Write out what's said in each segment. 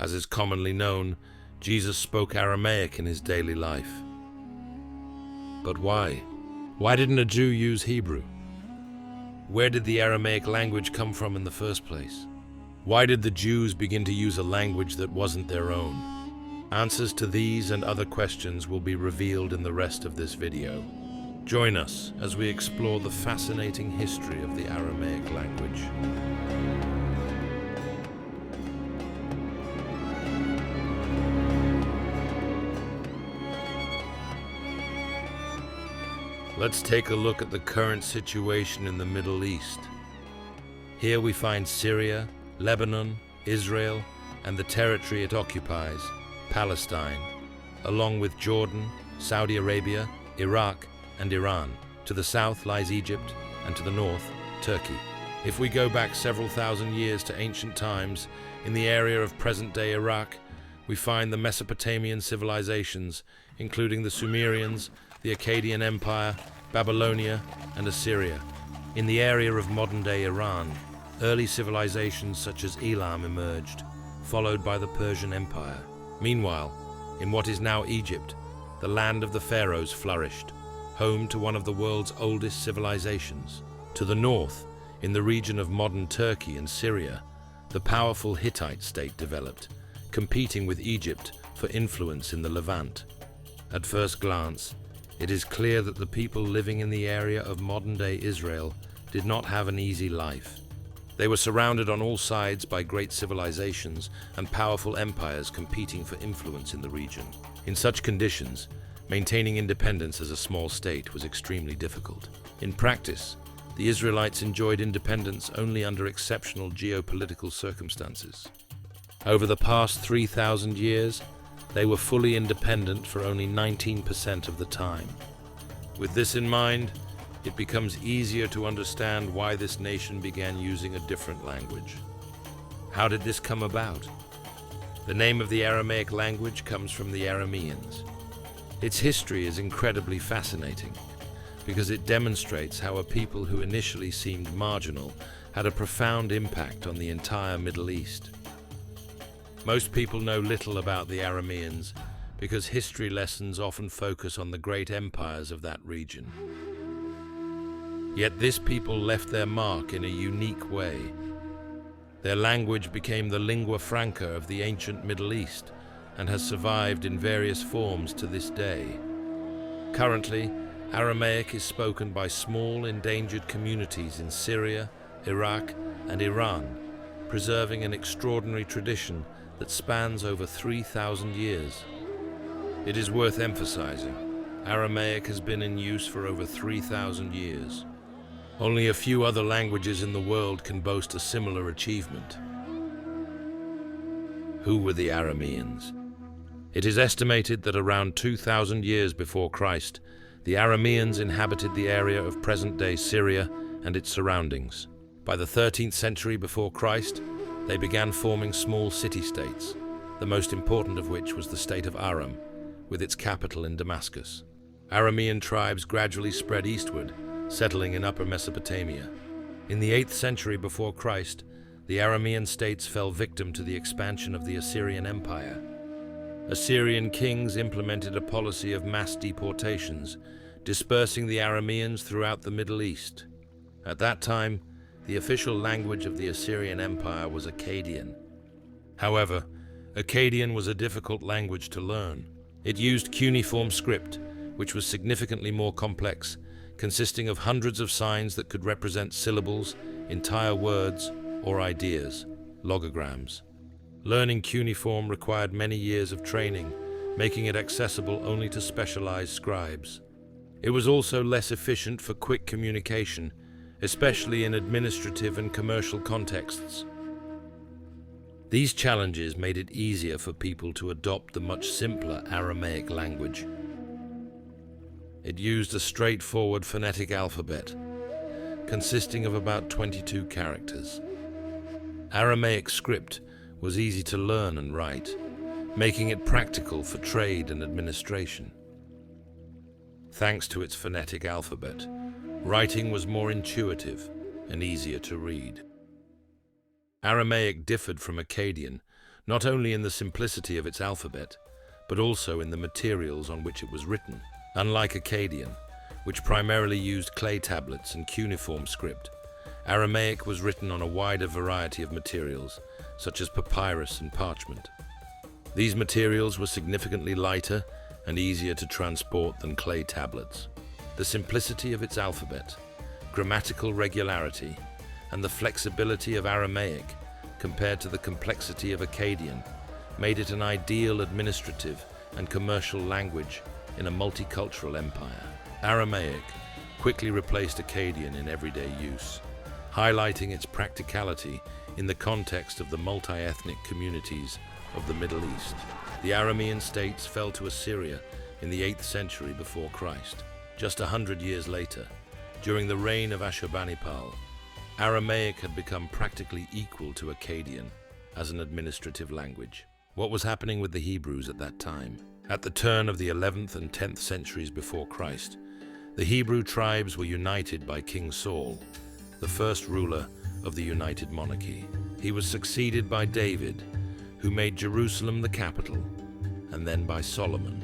As is commonly known, Jesus spoke Aramaic in his daily life. But why? Why didn't a Jew use Hebrew? Where did the Aramaic language come from in the first place? Why did the Jews begin to use a language that wasn't their own? Answers to these and other questions will be revealed in the rest of this video. Join us as we explore the fascinating history of the Aramaic language. Let's take a look at the current situation in the Middle East. Here we find Syria, Lebanon, Israel, and the territory it occupies, Palestine, along with Jordan, Saudi Arabia, Iraq, and Iran. To the south lies Egypt, and to the north, Turkey. If we go back several thousand years to ancient times, in the area of present-day Iraq, we find the Mesopotamian civilizations, including the Sumerians, the Akkadian Empire, Babylonia, and Assyria. In the area of modern-day Iran, early civilizations such as Elam emerged, followed by the Persian Empire. Meanwhile, in what is now Egypt, the land of the pharaohs flourished, home to one of the world's oldest civilizations. To the north, in the region of modern Turkey and Syria, the powerful Hittite state developed, competing with Egypt for influence in the Levant. At first glance, it is clear that the people living in the area of modern-day Israel did not have an easy life. They were surrounded on all sides by great civilizations and powerful empires competing for influence in the region. In such conditions, maintaining independence as a small state was extremely difficult. In practice, the Israelites enjoyed independence only under exceptional geopolitical circumstances. Over the past 3,000 years, they were fully independent for only 19% of the time. With this in mind, it becomes easier to understand why this nation began using a different language. How did this come about? The name of the Aramaic language comes from the Arameans. Its history is incredibly fascinating because it demonstrates how a people who initially seemed marginal had a profound impact on the entire Middle East. Most people know little about the Arameans because history lessons often focus on the great empires of that region. Yet this people left their mark in a unique way. Their language became the lingua franca of the ancient Middle East and has survived in various forms to this day. Currently, Aramaic is spoken by small endangered communities in Syria, Iraq, and Iran, preserving an extraordinary tradition that spans over 3,000 years. It is worth emphasizing, Aramaic has been in use for over 3,000 years. Only a few other languages in the world can boast a similar achievement. Who were the Arameans? It is estimated that around 2,000 years before Christ, the Arameans inhabited the area of present-day Syria and its surroundings. By the 13th century before Christ, they began forming small city-states, the most important of which was the state of Aram, with its capital in Damascus. Aramean tribes gradually spread eastward, settling in Upper Mesopotamia. In the 8th century before Christ, the Aramean states fell victim to the expansion of the Assyrian Empire. Assyrian kings implemented a policy of mass deportations, dispersing the Arameans throughout the Middle East. At that time, the official language of the Assyrian Empire was Akkadian. However, Akkadian was a difficult language to learn. It used cuneiform script, which was significantly more complex, consisting of hundreds of signs that could represent syllables, entire words, or ideas, logograms. Learning cuneiform required many years of training, making it accessible only to specialized scribes. It was also less efficient for quick communication, especially in administrative and commercial contexts. These challenges made it easier for people to adopt the much simpler Aramaic language. It used a straightforward phonetic alphabet, consisting of about 22 characters. Aramaic script was easy to learn and write, making it practical for trade and administration. Thanks to its phonetic alphabet, writing was more intuitive and easier to read. Aramaic differed from Akkadian not only in the simplicity of its alphabet, but also in the materials on which it was written. Unlike Akkadian, which primarily used clay tablets and cuneiform script, Aramaic was written on a wider variety of materials, such as papyrus and parchment. These materials were significantly lighter and easier to transport than clay tablets. The simplicity of its alphabet, grammatical regularity, and the flexibility of Aramaic compared to the complexity of Akkadian made it an ideal administrative and commercial language in a multicultural empire. Aramaic quickly replaced Akkadian in everyday use, highlighting its practicality in the context of the multi-ethnic communities of the Middle East. The Aramean states fell to Assyria in the 8th century before Christ. Just 100 years later, during the reign of Ashurbanipal, Aramaic had become practically equal to Akkadian as an administrative language. What was happening with the Hebrews at that time? At the turn of the 11th and 10th centuries before Christ, the Hebrew tribes were united by King Saul, the first ruler of the united monarchy. He was succeeded by David, who made Jerusalem the capital, and then by Solomon,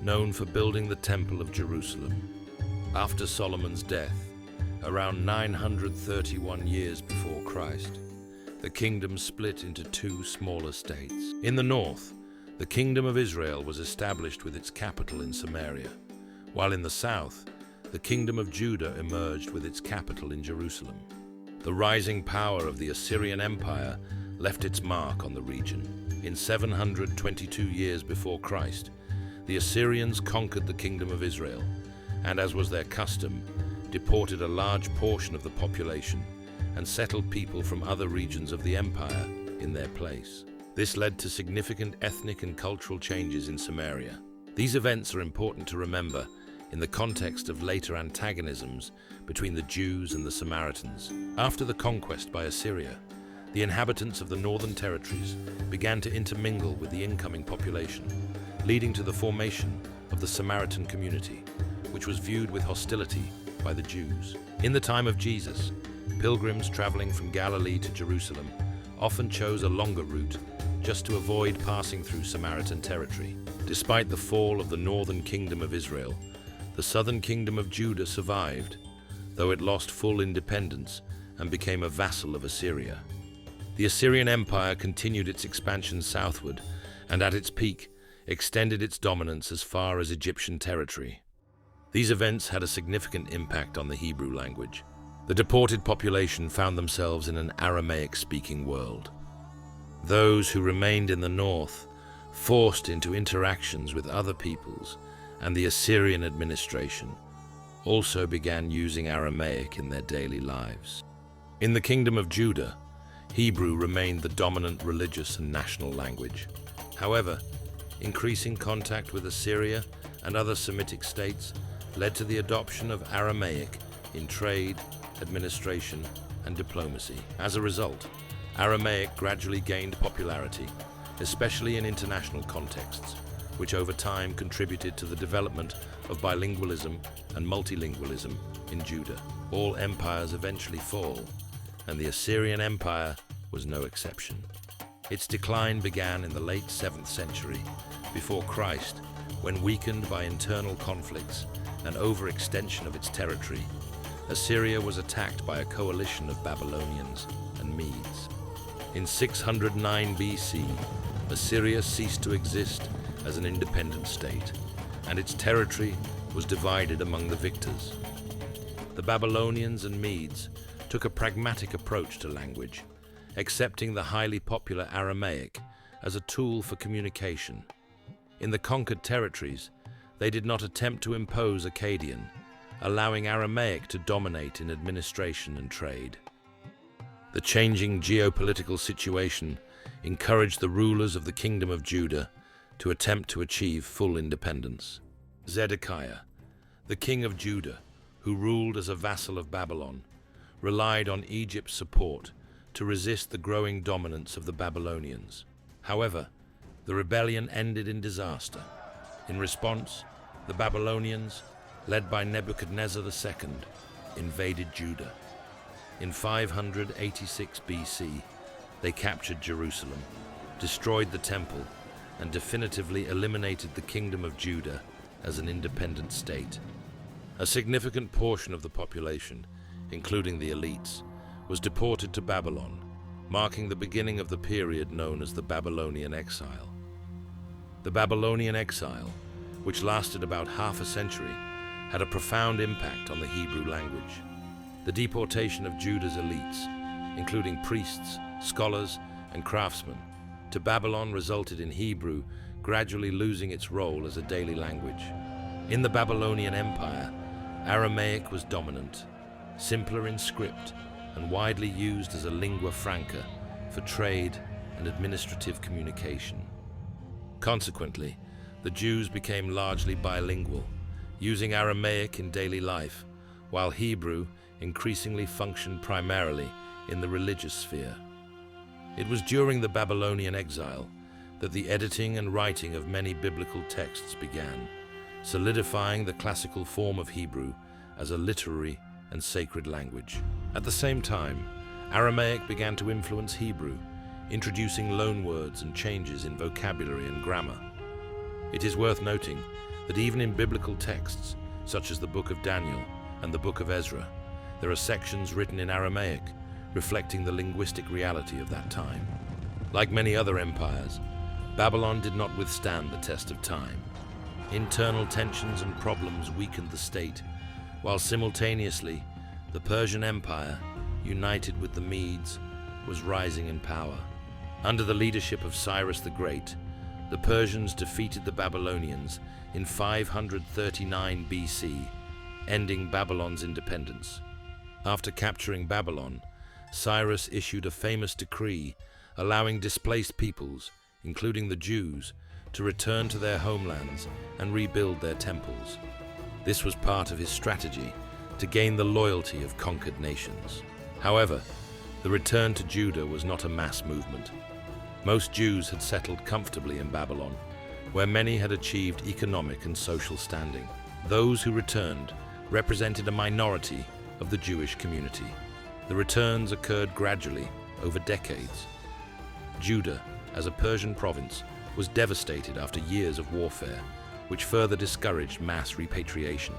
known for building the Temple of Jerusalem. After Solomon's death, around 931 years before Christ, the kingdom split into two smaller states. In the north, the Kingdom of Israel was established with its capital in Samaria, while in the south, the Kingdom of Judah emerged with its capital in Jerusalem. The rising power of the Assyrian Empire left its mark on the region. In 722 years before Christ, the Assyrians conquered the Kingdom of Israel, and as was their custom, deported a large portion of the population and settled people from other regions of the empire in their place. This led to significant ethnic and cultural changes in Samaria. These events are important to remember in the context of later antagonisms between the Jews and the Samaritans. After the conquest by Assyria, the inhabitants of the northern territories began to intermingle with the incoming population, leading to the formation of the Samaritan community, which was viewed with hostility by the Jews. In the time of Jesus, pilgrims traveling from Galilee to Jerusalem often chose a longer route just to avoid passing through Samaritan territory. Despite the fall of the northern kingdom of Israel, the southern kingdom of Judah survived, though it lost full independence and became a vassal of Assyria. The Assyrian Empire continued its expansion southward and at its peak extended its dominance as far as Egyptian territory. These events had a significant impact on the Hebrew language. The deported population found themselves in an Aramaic-speaking world. Those who remained in the north, forced into interactions with other peoples and the Assyrian administration, also began using Aramaic in their daily lives. In the Kingdom of Judah, Hebrew remained the dominant religious and national language. However, increasing contact with Assyria and other Semitic states led to the adoption of Aramaic in trade, administration, and diplomacy. As a result, Aramaic gradually gained popularity, especially in international contexts, which over time contributed to the development of bilingualism and multilingualism in Judah. All empires eventually fall, and the Assyrian Empire was no exception. Its decline began in the late 7th century before Christ, when weakened by internal conflicts and overextension of its territory, Assyria was attacked by a coalition of Babylonians and Medes. In 609 BC, Assyria ceased to exist as an independent state, and its territory was divided among the victors. The Babylonians and Medes took a pragmatic approach to language, accepting the highly popular Aramaic as a tool for communication. In the conquered territories, they did not attempt to impose Akkadian, allowing Aramaic to dominate in administration and trade. The changing geopolitical situation encouraged the rulers of the Kingdom of Judah to attempt to achieve full independence. Zedekiah, the king of Judah, who ruled as a vassal of Babylon, relied on Egypt's support to resist the growing dominance of the Babylonians. However, the rebellion ended in disaster. In response, the Babylonians, led by Nebuchadnezzar II, invaded Judah. In 586 BC, they captured Jerusalem, destroyed the temple, and definitively eliminated the Kingdom of Judah as an independent state. A significant portion of the population, including the elites, was deported to Babylon, marking the beginning of the period known as the Babylonian exile. The Babylonian exile, which lasted about half a century, had a profound impact on the Hebrew language. The deportation of Judah's elites, including priests, scholars, and craftsmen, to Babylon resulted in Hebrew gradually losing its role as a daily language. In the Babylonian Empire, Aramaic was dominant, simpler in script, and widely used as a lingua franca for trade and administrative communication. Consequently, the Jews became largely bilingual, using Aramaic in daily life, while Hebrew increasingly functioned primarily in the religious sphere. It was during the Babylonian exile that the editing and writing of many biblical texts began, solidifying the classical form of Hebrew as a literary and sacred language. At the same time, Aramaic began to influence Hebrew, introducing loanwords and changes in vocabulary and grammar. It is worth noting that even in biblical texts, such as the Book of Daniel and the Book of Ezra, there are sections written in Aramaic, reflecting the linguistic reality of that time. Like many other empires, Babylon did not withstand the test of time. Internal tensions and problems weakened the state, while simultaneously the Persian Empire, united with the Medes, was rising in power. Under the leadership of Cyrus the Great, the Persians defeated the Babylonians in 539 BC, ending Babylon's independence. After capturing Babylon, Cyrus issued a famous decree allowing displaced peoples, including the Jews, to return to their homelands and rebuild their temples. This was part of his strategy to gain the loyalty of conquered nations. However, the return to Judah was not a mass movement. Most Jews had settled comfortably in Babylon, where many had achieved economic and social standing. Those who returned represented a minority of the Jewish community. The returns occurred gradually over decades. Judah, as a Persian province, was devastated after years of warfare, which further discouraged mass repatriation.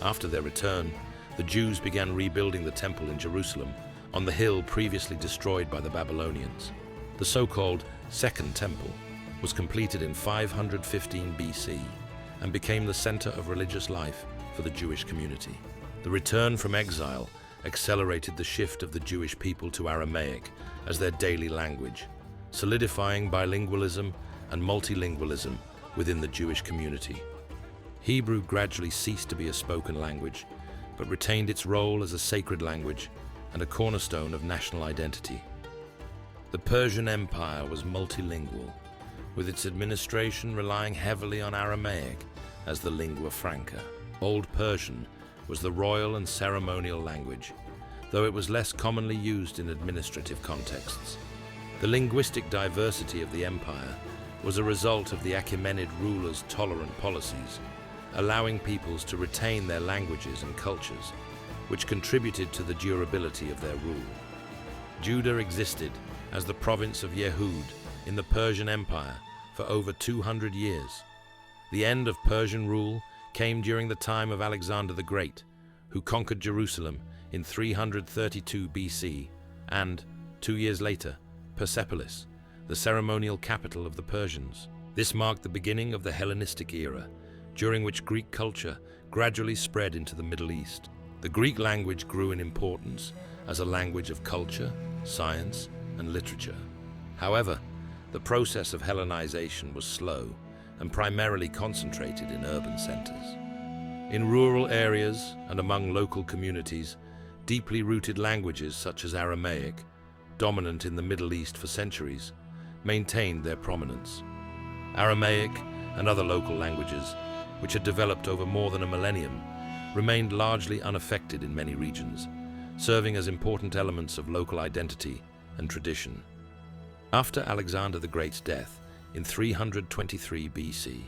After their return, the Jews began rebuilding the temple in Jerusalem on the hill previously destroyed by the Babylonians. The so-called Second Temple was completed in 515 BC and became the center of religious life for the Jewish community. The return from exile accelerated the shift of the Jewish people to Aramaic as their daily language, solidifying bilingualism and multilingualism within the Jewish community. Hebrew gradually ceased to be a spoken language, but retained its role as a sacred language and a cornerstone of national identity. The Persian Empire was multilingual, with its administration relying heavily on Aramaic as the lingua franca. Old Persian was the royal and ceremonial language, though it was less commonly used in administrative contexts. The linguistic diversity of the empire was a result of the Achaemenid rulers' tolerant policies, allowing peoples to retain their languages and cultures, which contributed to the durability of their rule. Judah existed as the province of Yehud in the Persian Empire for over 200 years. The end of Persian rule came during the time of Alexander the Great, who conquered Jerusalem in 332 BC, and, 2 years later, Persepolis, the ceremonial capital of the Persians. This marked the beginning of the Hellenistic era, during which Greek culture gradually spread into the Middle East. The Greek language grew in importance as a language of culture, science, and literature. However, the process of Hellenization was slow and primarily concentrated in urban centers. In rural areas and among local communities, deeply rooted languages such as Aramaic, dominant in the Middle East for centuries, maintained their prominence. Aramaic and other local languages, which had developed over more than a millennium, remained largely unaffected in many regions, serving as important elements of local identity and tradition. After Alexander the Great's death in 323 BC,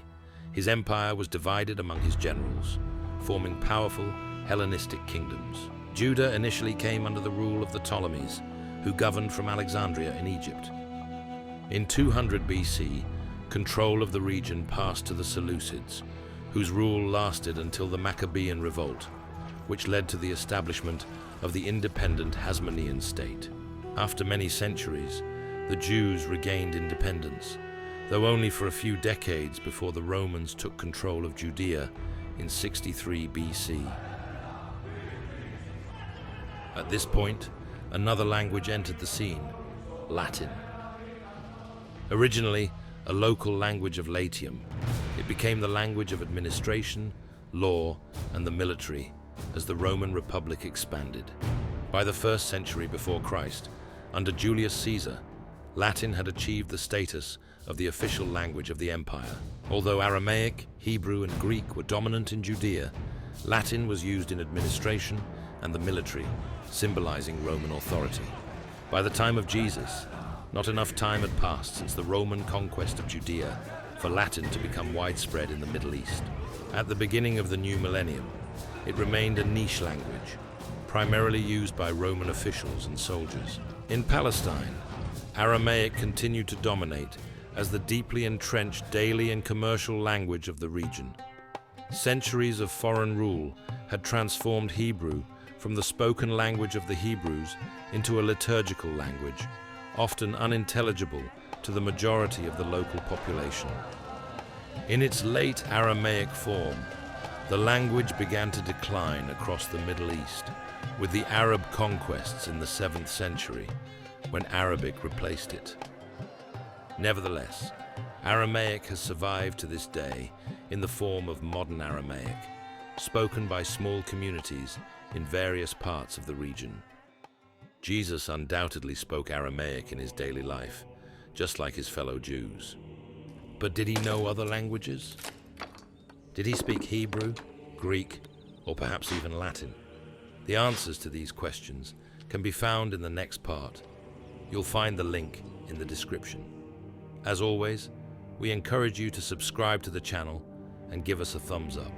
his empire was divided among his generals, forming powerful Hellenistic kingdoms. Judah initially came under the rule of the Ptolemies, who governed from Alexandria in Egypt. In 200 BC, control of the region passed to the Seleucids, whose rule lasted until the Maccabean revolt, which led to the establishment of the independent Hasmonean state. After many centuries, the Jews regained independence, though only for a few decades before the Romans took control of Judea in 63 BC. At this point, another language entered the scene: Latin. Originally a local language of Latium, it became the language of administration, law, and the military as the Roman Republic expanded. By the 1st century before Christ, under Julius Caesar, Latin had achieved the status of the official language of the empire. Although Aramaic, Hebrew, and Greek were dominant in Judea, Latin was used in administration and the military, symbolizing Roman authority. By the time of Jesus, not enough time had passed since the Roman conquest of Judea for Latin to become widespread in the Middle East. At the beginning of the new millennium, it remained a niche language, primarily used by Roman officials and soldiers. In Palestine, Aramaic continued to dominate as the deeply entrenched daily and commercial language of the region. Centuries of foreign rule had transformed Hebrew from the spoken language of the Hebrews into a liturgical language, often unintelligible to the majority of the local population. In its late Aramaic form, the language began to decline across the Middle East, with the Arab conquests in the 7th century, when Arabic replaced it. Nevertheless, Aramaic has survived to this day in the form of modern Aramaic, spoken by small communities in various parts of the region. Jesus undoubtedly spoke Aramaic in his daily life, just like his fellow Jews. But did he know other languages? Did he speak Hebrew, Greek, or perhaps even Latin? The answers to these questions can be found in the next part. You'll find the link in the description. As always, we encourage you to subscribe to the channel and give us a thumbs up.